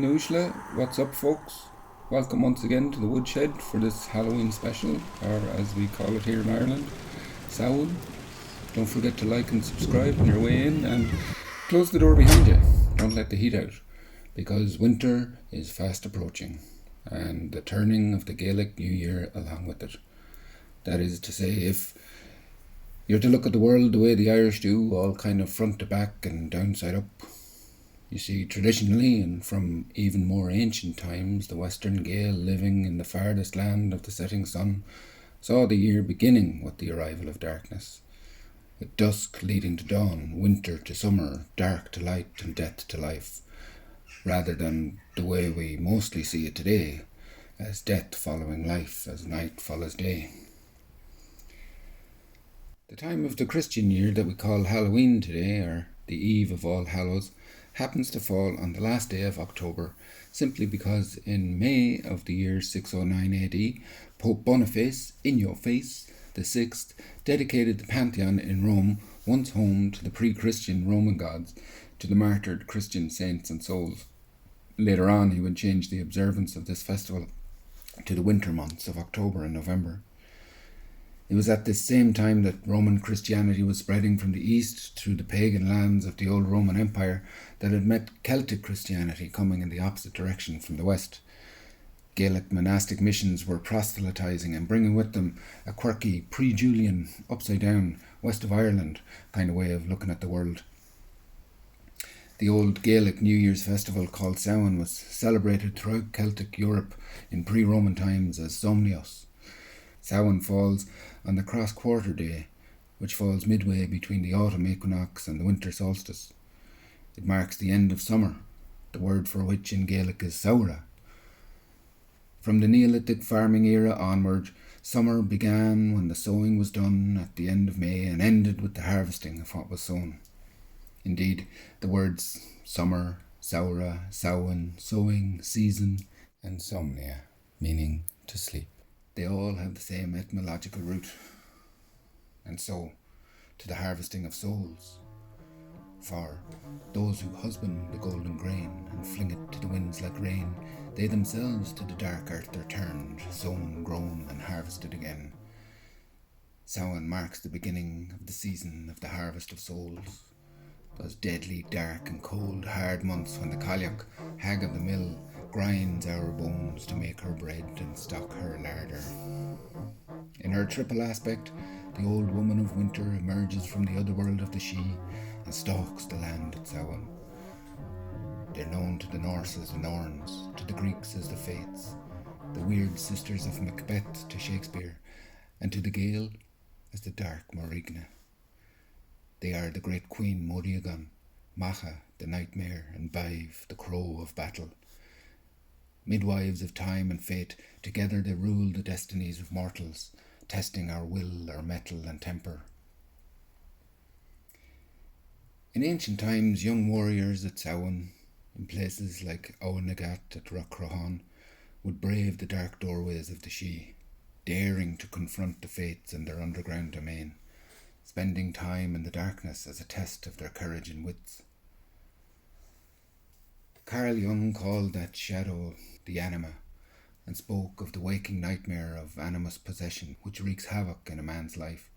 Ushla. What's up, folks? Welcome once again to the Woodshed for this Halloween special, or as we call it here in Ireland, Samhain. Don't forget to like and subscribe on your way in, and close the door behind you. Don't let the heat out, because winter is fast approaching, and the turning of the Gaelic New Year along with it. That is to say, if you're to look at the world the way the Irish do, all kind of front to back and downside up. You see, traditionally, and from even more ancient times, the Western Gael living in the farthest land of the setting sun saw the year beginning with the arrival of darkness, with dusk leading to dawn, winter to summer, dark to light, and death to life, rather than the way we mostly see it today, as death following life, as night follows day. The time of the Christian year that we call Hallowe'en today, or the Eve of All Hallows, happens to fall on the last day of October, simply because in May of the year 609 AD, Pope Boniface, in your face, the sixth, dedicated the Pantheon in Rome, once home to the pre-Christian Roman gods, to the martyred Christian saints and souls. Later on, he would change the observance of this festival to the winter months of October and November. It was at this same time that Roman Christianity was spreading from the east through the pagan lands of the old Roman Empire that had met Celtic Christianity coming in the opposite direction from the west. Gaelic monastic missions were proselytizing and bringing with them a quirky, pre-Julian, upside-down, west of Ireland kind of way of looking at the world. The old Gaelic New Year's festival called Samhain was celebrated throughout Celtic Europe in pre-Roman times as Somnios. Samhain falls on the cross-quarter day, which falls midway between the autumn equinox and the winter solstice. It marks the end of summer, the word for which in Gaelic is saura. From the Neolithic farming era onward, summer began when the sowing was done at the end of May and ended with the harvesting of what was sown. Indeed, the words summer, saura, Samhain, sowing, season, and somnia, meaning to sleep, they all have the same etymological root, and so to the harvesting of souls. For those who husband the golden grain and fling it to the winds like rain, they themselves to the dark earth are turned, sown, grown, and harvested again. Samhain marks the beginning of the season of the harvest of souls, those deadly, dark and cold, hard months when the Cailleach, hag of the mill, grinds our bones to make her bread and stock her larder. In her triple aspect, the old woman of winter emerges from the other world of the She and stalks the land at Samhain. They're known to the Norse as the Norns, to the Greeks as the Fates, the weird sisters of Macbeth to Shakespeare, and to the Gael as the Dark Morrigne. They are the great queen Morrigan, Macha, the nightmare, and Baive, the crow of battle. Midwives of time and fate, together they rule the destinies of mortals, testing our will, our mettle and temper. In ancient times, young warriors at Samhain, in places like Owenagat at Rockrohan, would brave the dark doorways of the She, daring to confront the fates in their underground domain, spending time in the darkness as a test of their courage and wits. Carl Jung called that shadow the anima, and spoke of the waking nightmare of animus possession which wreaks havoc in a man's life.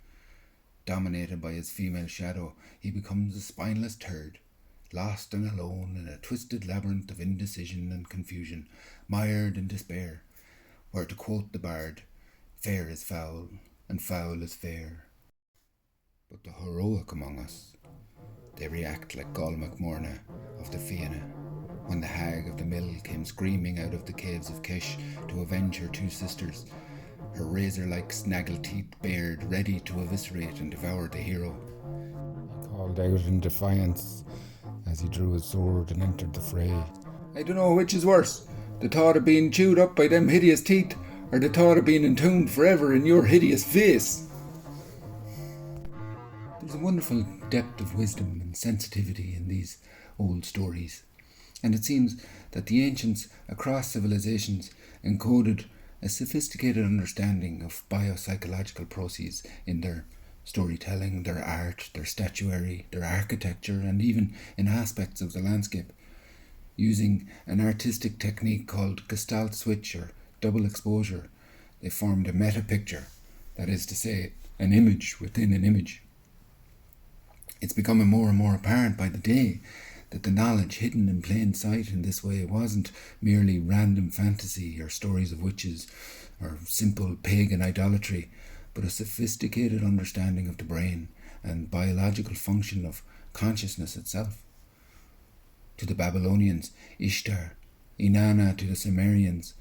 Dominated by his female shadow, he becomes a spineless turd, lost and alone in a twisted labyrinth of indecision and confusion, mired in despair, where, to quote the bard, fair is foul, and foul is fair. But the heroic among us, they react like Gall MacMorna of the Fianna, when the hag of the mill came screaming out of the caves of Kish to avenge her two sisters, her razor-like snaggle-teeth bared, ready to eviscerate and devour the hero. He called out in defiance as he drew his sword and entered the fray. I don't know which is worse, the thought of being chewed up by them hideous teeth, or the thought of being entombed forever in your hideous face. There's a wonderful depth of wisdom and sensitivity in these old stories, and it seems that the ancients across civilizations encoded a sophisticated understanding of biopsychological processes in their storytelling, their art, their statuary, their architecture, and even in aspects of the landscape. Using an artistic technique called gestalt switch or double exposure, they formed a meta picture, that is to say, an image within an image. It's becoming more and more apparent by the day that the knowledge hidden in plain sight in this way wasn't merely random fantasy or stories of witches or simple pagan idolatry, but a sophisticated understanding of the brain and biological function of consciousness itself. To the Babylonians, Ishtar, Inanna to the Sumerians,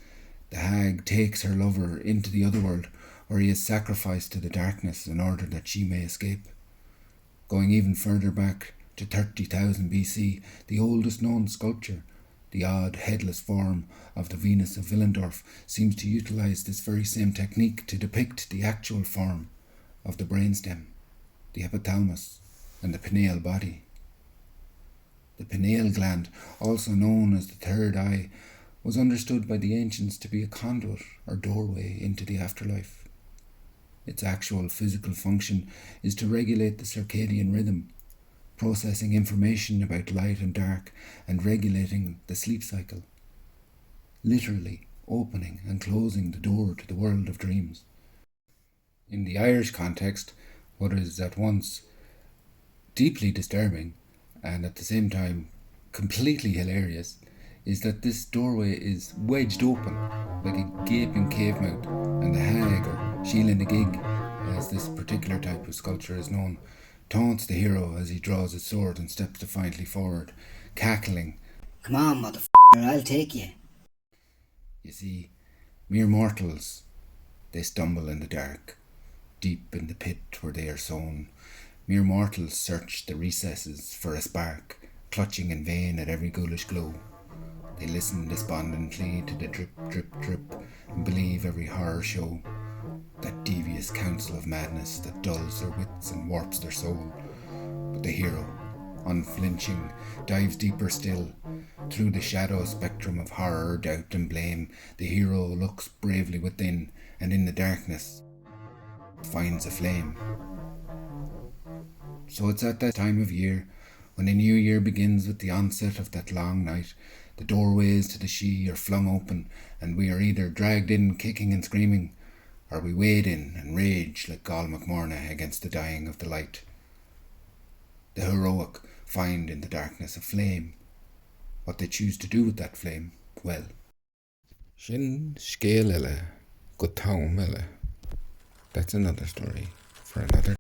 the hag takes her lover into the otherworld, where he is sacrificed to the darkness in order that she may escape. Going even further back to 30,000 BC, the oldest known sculpture, the odd headless form of the Venus of Willendorf, seems to utilize this very same technique to depict the actual form of the brainstem, the hypothalamus, and the pineal body. The pineal gland, also known as the third eye, was understood by the ancients to be a conduit or doorway into the afterlife. Its actual physical function is to regulate the circadian rhythm, processing information about light and dark and regulating the sleep cycle, literally opening and closing the door to the world of dreams. In the Irish context, what is at once deeply disturbing and at the same time completely hilarious is that this doorway is wedged open like a gaping cave mouth, and the hag, or Sheila na gig, as this particular type of sculpture is known, taunts the hero as he draws his sword and steps defiantly forward, cackling, "Come on, motherfucker, I'll take you." You see, mere mortals, they stumble in the dark, deep in the pit where they are sown. Mere mortals search the recesses for a spark, clutching in vain at every ghoulish glow. They listen despondently to the drip, drip, drip, and believe every horror show, that devious counsel of madness that dulls their wits and warps their soul. But the hero, unflinching, dives deeper still. Through the shadow spectrum of horror, doubt and blame, the hero looks bravely within, and in the darkness finds a flame. So it's at that time of year, when the new year begins with the onset of that long night, the doorways to the She are flung open, and we are either dragged in kicking and screaming, or we wade in and rage like Gall MacMorna against the dying of the light. The heroic find in the darkness a flame. What they choose to do with that flame, well. Shin scéalile go taumile. That's another story.